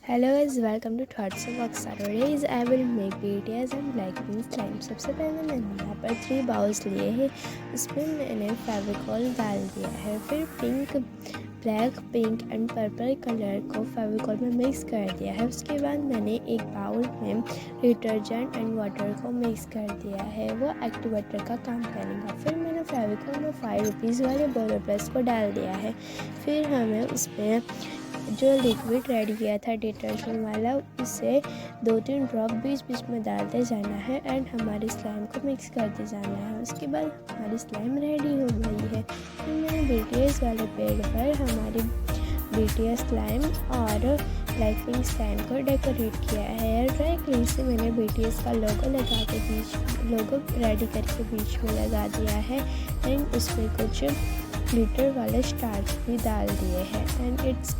Hello guys, welcome to thoughts of Akshar. Today's I will make BTS and black pink slime. सबसे पहले मैंने यहाँ पर 3 बाउल्स लिए हैं। इसमें मैंने फेविकॉल डाल दिया है। फिर black, pink and purple colour को फेविकॉल में मिक्स कर दिया है। उसके बाद मैंने एक बाउल में डिटर्जेंट एंड वाटर को मिक्स कर दिया है। वो एक्टिवेटर का काम करेगा। फिर मैंने फेविकॉल में 5 रुपीज़ वाले बोरो प्लस को डाल दिया है। फिर हमें उसमें जो लिक्विड रेडी किया था डिटर्जेंट वाला, उसे 2-3 ड्रॉप बीच बीच में डालते जाना है एंड हमारी स्लाइम को मिक्स करते जाना है। उसके बाद हमारी स्लाइम रेडी हो गई है। फिर मैंने बीटीएस वाले पेड़ पर हमारी बीटीएस स्लाइम और ब्लैक पिंक स्लाइम को डेकोरेट किया है। ड्राई क्लीन से मैंने बीटीएस का लोगो रेडी करके बीच में लगा दिया है एंड उसमें कुछ ग्लिटर वाले स्टार्स भी डाल दिए हैं and it's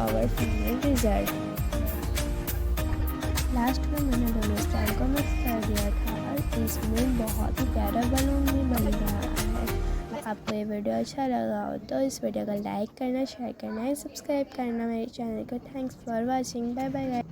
our final result। Last में मैंने दोनों स्टाइल को मिक्स कर दिया था और इसमें बहुत ही प्यारा बलून भी बन रहा है। आपको ये वीडियो अच्छा लगा हो तो इस वीडियो को लाइक करना, शेयर करना है, सब्सक्राइब करना मेरे चैनल को। Thanks for watching. Bye bye.